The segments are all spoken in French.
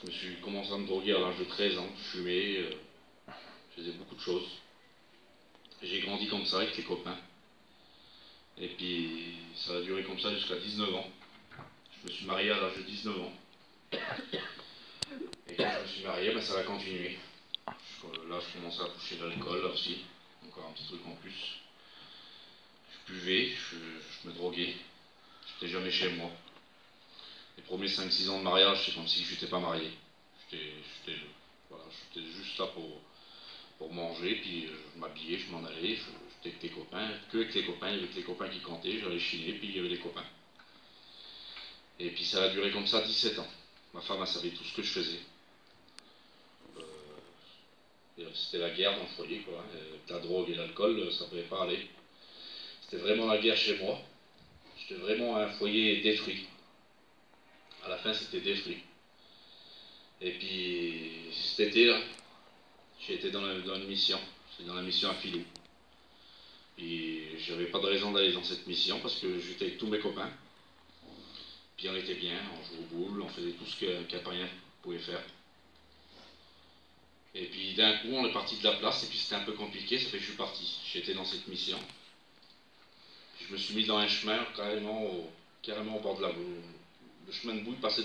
Je me suis commencé à me droguer à l'âge de 13 ans, je fumais, je faisais beaucoup de choses. J'ai grandi comme ça avec les copains. Et puis ça a duré comme ça jusqu'à 19 ans. Je me suis marié à l'âge de 19 ans. Et quand je me suis marié, ben, ça a continué. Là, je commençais à toucher de l'alcool, là aussi. Encore un petit truc en plus. Je buvais, je me droguais. J'étais jamais chez moi. Les premiers 5-6 ans de mariage, c'est comme si je n'étais pas marié. J'étais juste là pour manger, puis je m'habillais, je m'en allais, j'étais avec les copains, que avec les copains, il y avait que les copains qui comptaient, j'allais chiner, puis il y avait les copains. Et puis ça a duré comme ça 17 ans. Ma femme, elle savait tout ce que je faisais. C'était la guerre dans le foyer, quoi. La drogue et l'alcool, ça ne pouvait pas aller. C'était vraiment la guerre chez moi. J'étais vraiment un foyer détruit. À la fin, c'était détruit. Et puis, cet été, là, j'ai été dans une mission. J'étais dans la mission à Filou. Puis, j'avais pas de raison d'aller dans cette mission parce que j'étais avec tous mes copains. Puis, on était bien, on jouait au boule, on faisait tout ce qu'un païen pouvait faire. Et puis, d'un coup, on est parti de la place et puis c'était un peu compliqué, ça fait que je suis parti. J'étais dans cette mission. Puis, je me suis mis dans un chemin carrément au bord de la boue. Le chemin de boue passait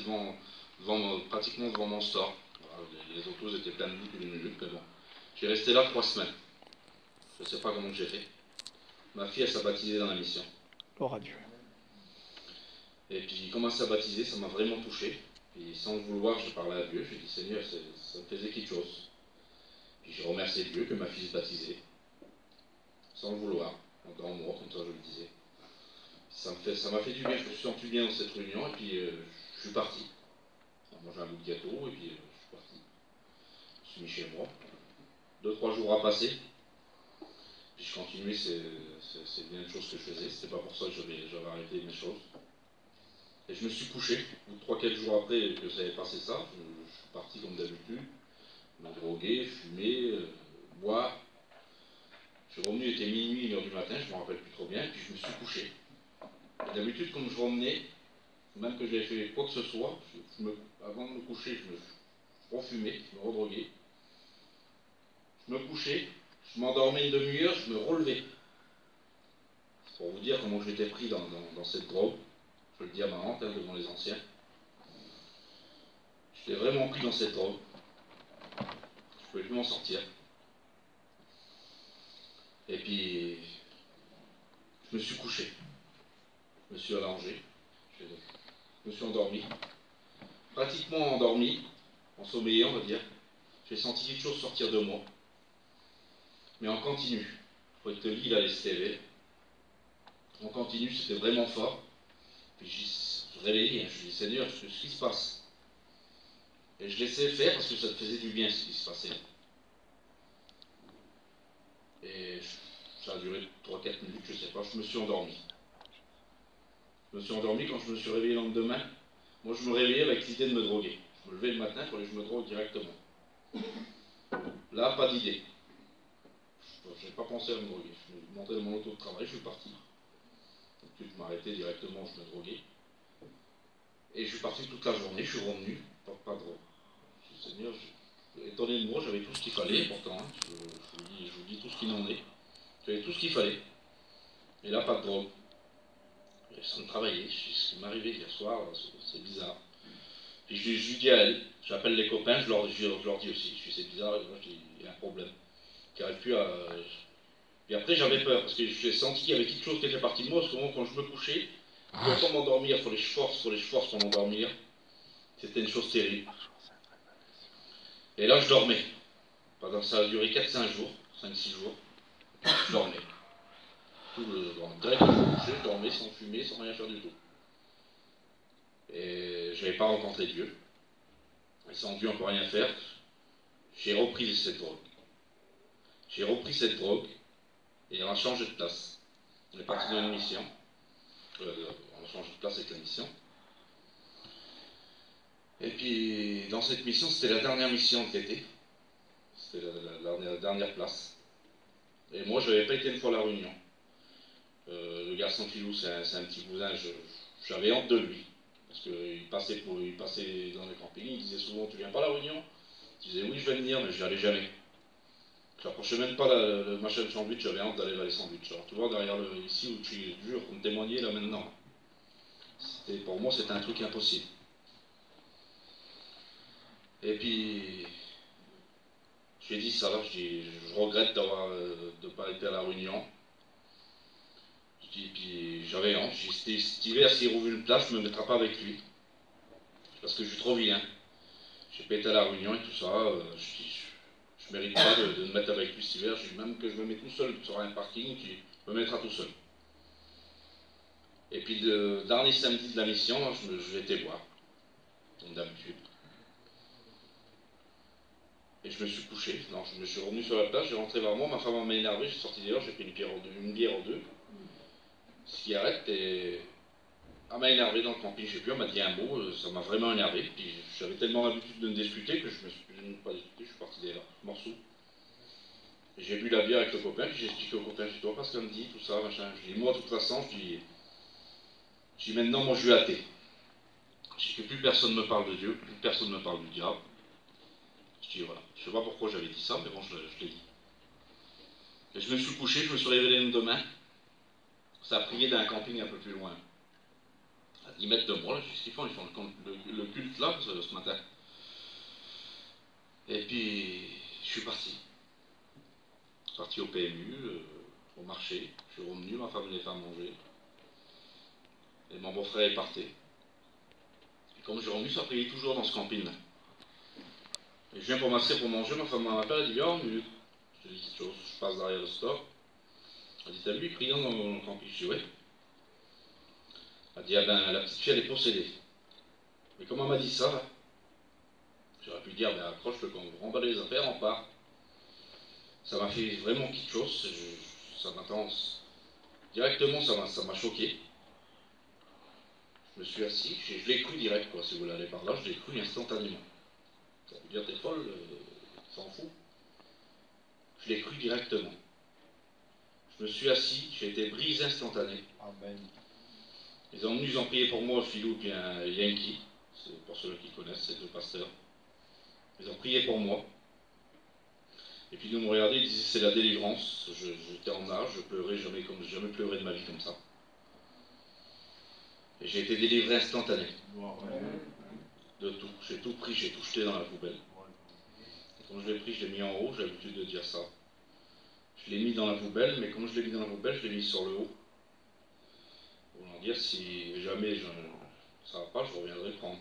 pratiquement devant mon store. Voilà, les autos étaient pleines de boue tous les minutes, mais bon. J'ai resté là 3 semaines. Je ne sais pas comment j'ai fait. Ma fille, elle s'est baptisée dans la mission. Gloire à Dieu. Et puis, comment elle s'est baptisée, ça m'a vraiment touché. Puis, sans le vouloir, je parlais à Dieu. J'ai dit, Seigneur, ça me faisait quelque chose. Puis, j'ai remercié Dieu que ma fille se baptisait. Sans le vouloir, en moi, comme ça je le disais. Ça m'a fait du bien, je me suis senti bien dans cette réunion, et puis je suis parti. J'ai mangé un bout de gâteau, et puis je suis parti. Je suis mis chez moi. 2-3 jours à passer. Puis je continuais, c'est bien de choses que je faisais. C'était pas pour ça que j'avais arrêté mes choses. Et je me suis couché. 3-4 jours après que j'avais passé ça, je suis parti comme d'habitude. Me droguer, fumer, boire. Je suis revenu, il était minuit, 1h du matin, je ne me rappelle plus trop bien, puis je me suis couché. D'habitude, comme je revenais, même que j'avais fait quoi que ce soit, avant de me coucher, je refumais, je me redroguais. Je me couchais, je m'endormais une demi-heure, je me relevais. C'est pour vous dire comment j'étais pris dans cette drogue. Je le dis à ma honte, hein, devant les anciens. J'étais vraiment pris dans cette drogue. Je ne pouvais plus m'en sortir. Et puis, je me suis couché. Je me suis allongé. Je me suis endormi. Pratiquement endormi, ensommeillé, on va dire. J'ai senti quelque chose sortir de moi. Mais en continu. Je croyais que le lit, il allait se lever. En continu, c'était vraiment fort. Puis je réveillais, je dis Seigneur, qu'est-ce qui se passe? Et je laissais faire parce que ça te faisait du bien ce qui se passait. Et ça a duré 3-4 minutes, je ne sais pas, je me suis endormi. Je me suis endormi, quand je me suis réveillé le lendemain, moi je me réveillais avec l'idée de me droguer. Je me levais le matin, il fallait que je me drogue directement. Là, pas d'idée. Je n'ai pas pensé à me droguer. Je suis monté dans mon auto de travail, je suis parti. Ensuite, je m'arrêtais directement, je me droguais. Et je suis parti toute la journée, je suis revenu, pas de drogue. Je dis, Seigneur, étonné de moi, j'avais tout ce qu'il fallait, pourtant, hein, je vous dis tout ce qu'il en est. J'avais tout ce qu'il fallait. Et là, pas de drogue. Et sans travailler, ce qui m'est arrivé hier soir, c'est bizarre. Puis je lui dis à elle, j'appelle les copains, je leur dis aussi, je dis c'est bizarre, il y a un problème. J'arrive plus à... Puis après j'avais peur, parce que j'ai senti qu'il y avait quelque chose qui était parti de moi, parce que moi, quand je me couchais, pour m'endormir, il fallait que je force pour m'endormir. C'était une chose terrible. Et là je dormais. Pendant ça a duré 4-5 jours, 5-6 jours, je dormais. Dès que je me couchais, je dormais sans fumer, sans rien faire du tout. Et je n'avais pas rencontré Dieu. Et sans Dieu, on ne peut rien faire. J'ai repris cette drogue. J'ai repris cette drogue et on a changé de place. On est parti dans une mission. On a changé de place avec la mission. Et puis, dans cette mission, c'était la dernière mission de l'été. C'était la dernière place. Et moi, je n'avais pas été une fois à la réunion. Le garçon Filou, c'est un petit cousin, j'avais honte de lui. Parce qu'il passait dans le camping, il disait souvent tu viens pas à la réunion? Je disais oui je vais venir, mais je n'y allais jamais. Je n'approchais même pas le machin de sandwich, j'avais honte d'aller vers les sandwichs. Alors tu vois derrière ici où tu jures, on me témoignait là maintenant. Pour moi c'était un truc impossible. Et puis j'ai dit ça là, je regrette de ne pas être à la réunion. Puis j'avais honte, j'ai dit cet hiver s'il rouvre une place, je ne me mettrai pas avec lui. Parce que je suis trop vilain. J'ai pas été à la réunion et tout ça, je mérite pas de me mettre avec lui cet hiver, j'ai même que je me mets tout seul sur un parking, je me mettrai tout seul. Et puis le dernier samedi de la mission, je vais été voir, comme d'habitude. Et je me suis couché, non, je me suis revenu sur la plage, j'ai rentré vers moi, ma femme m'a énervé, j'ai sorti dehors, j'ai pris une bière en deux, cigarette, et elle m'a énervé dans le camping, je sais plus, elle m'a dit un mot, ça m'a vraiment énervé, puis j'avais tellement l'habitude de me discuter que je me suis pas discuté, je suis parti dès là, morceau. J'ai bu la bière avec le copain, puis j'ai expliqué au copain, je dis, toi, parce qu'elle me dit, tout ça, machin. Je dis, moi, de toute façon, je dis maintenant, moi, je suis athée. Je dis que plus personne ne me parle de Dieu, plus personne ne me parle du diable. Je dis, voilà. Je sais pas pourquoi j'avais dit ça, mais bon, je l'ai dit. Et je me suis couché, je me suis réveillé le lendemain. Ça a prié d'un camping un peu plus loin. À 10 mètres de moi, là, ce qu'ils font, ils font le culte là, ce matin. Et puis, je suis parti. Parti au PMU, au marché. Je suis revenu, ma femme venait faire manger. Et mon beau-frère est parti. Et comme j'ai revenu, ça priait toujours dans ce camping-là. Et je viens pour m'asseoir pour manger, ma femme m'appelle, elle dit, viens, minute. Je te dis quelque chose, je passe derrière le store. Elle dit, t'as vu, il prie dans le camping? Je dis, ouais. Elle dit, ah ben, la petite fille, elle est possédée. Mais comment elle m'a dit ça, là? J'aurais pu dire, ben, accroche-le quand vous remballez les affaires, on part. Ça m'a fait vraiment quelque chose, ça m'attend. Directement, ça m'a choqué. Je me suis assis, je l'ai cru direct, quoi. Si vous l'allez par là, je l'ai cru instantanément. Ça veut dire, t'es folle, s'en fout. Je l'ai cru directement. Je me suis assis, j'ai été brisé instantané. Amen. Ils ont prié pour moi, Philou et un Yankee. C'est pour ceux qui connaissent, c'est deux pasteurs. Ils ont prié pour moi. Et puis nous me regardaient, ils disaient c'est la délivrance. J'étais en âge, je pleurais jamais comme j'ai jamais pleuré de ma vie comme ça. Et j'ai été délivré instantané. De tout. J'ai tout pris, j'ai tout jeté dans la poubelle. Et quand je l'ai pris, je l'ai mis en haut, j'ai l'habitude de dire ça. Je l'ai mis dans la poubelle, mais comme je l'ai mis dans la poubelle, je l'ai mis sur le haut. Pour dire si jamais ça va pas, je reviendrai prendre.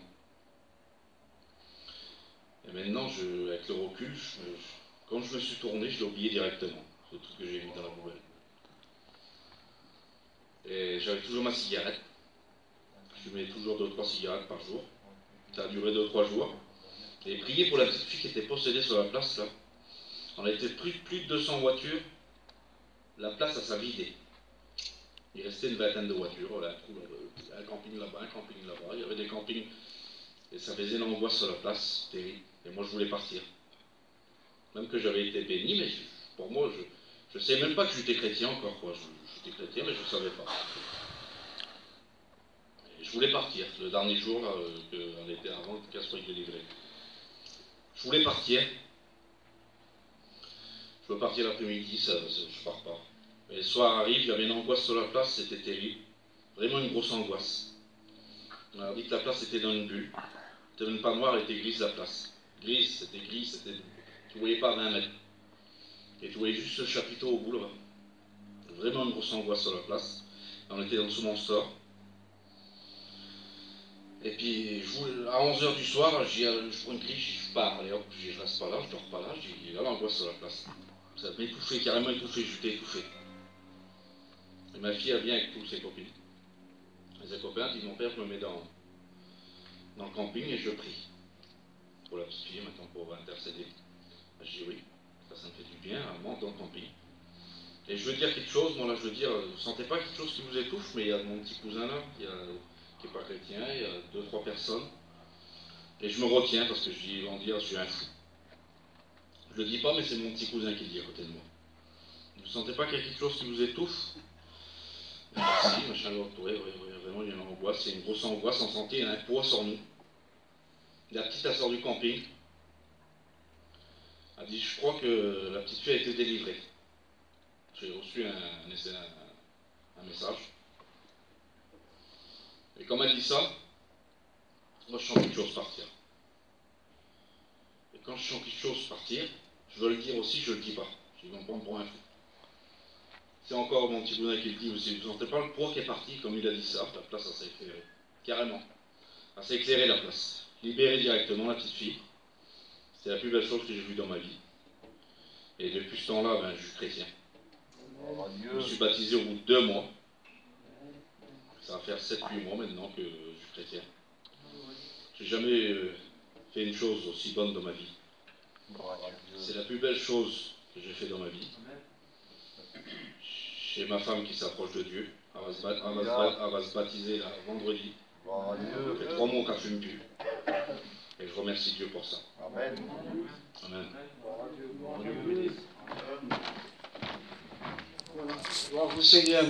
Et maintenant, avec le recul, quand je me suis tourné, je l'ai oublié directement, ce truc que j'ai mis dans la poubelle. Et j'avais toujours ma cigarette. Je fumais toujours 2-3 cigarettes par jour. Ça a duré 2-3 jours. Et prier pour la petite fille qui était possédée sur la place, là. On a été plus de 200 voitures. La place, ça s'est vidé. Il restait une vingtaine de voitures. Voilà, un camping là-bas, un camping là-bas. Il y avait des campings. Et ça faisait l'angoisse sur la place, terrible. Et moi, je voulais partir. Même que j'avais été béni, mais pour moi, je ne savais même pas que j'étais chrétien encore, quoi. J'étais chrétien, mais je ne savais pas. Et je voulais partir, le dernier jour, là, on était avant qu'elle soit délivrée. Je voulais partir. Je veux partir l'après-midi, je ne pars pas. Et le soir arrive, j'avais une angoisse sur la place, c'était terrible. Vraiment une grosse angoisse. On a dit que la place était dans une bulle. C'était même pas noire, elle était grise la place. Grise, c'était. Tu ne voyais pas 20 mètres. Et tu voyais juste ce chapiteau au bout là-bas. Vraiment une grosse angoisse sur la place. Et on était dans dessous mon store. Et puis à 11h du soir, je prends une cliche, je pars. Allez hop, je reste pas là, je dors pas là. J'ai là l'angoisse sur la place. Ça m'a étouffé, carrément étouffé, j'étais étouffé. Et ma fille, elle vient avec tous ses copines. Et ses copains disent, mon père, je me mets dans le camping et je prie. Pour la petite fille, maintenant, pour intercéder. Je dis oui, ça me fait du bien, elle monte dans le camping. Et je veux dire quelque chose, moi là, je veux dire, vous ne sentez pas quelque chose qui vous étouffe, mais il y a mon petit cousin là, qui n'est pas chrétien, il y a 2-3 personnes. Et je me retiens parce que ils vont dire, je suis un fou. Je ne le dis pas, mais c'est mon petit cousin qui le dit à côté de moi. Vous ne sentez pas qu'il y a quelque chose qui vous étouffe? Merci, machin, l'autre, oui, vraiment, il y a une angoisse, c'est une grosse angoisse, on sentait, il y a un poids sur nous. La petite, elle sort du camping. Elle dit, je crois que la petite fille a été délivrée. J'ai reçu un message. Et comme elle dit ça, moi je sens quelque chose partir. Et quand je sens quelque chose partir, je veux le dire aussi, je le dis pas. Je vais me prendre pour un fou. C'est encore mon petit boudin qui le dit aussi. Vous ne sentez pas le poids qui est parti, comme il a dit ça, la place, elle s'est éclairée. Carrément. Elle s'est éclairée, la place. Libérée directement, la petite fille. C'était la plus belle chose que j'ai vue dans ma vie. Et depuis ce temps-là, ben, je suis chrétien. Je me suis baptisé au bout de 2 mois. Ça va faire 7-8 mois maintenant que je suis chrétien. J'ai jamais fait une chose aussi bonne dans ma vie. C'est la plus belle chose que j'ai fait dans ma vie. J'ai ma femme qui s'approche de Dieu. Elle va se baptiser là, vendredi. Ça fait 3 mois qu'elle ne fume plus. Et je remercie Dieu pour ça. Amen. Amen. Gloire vous Seigneur.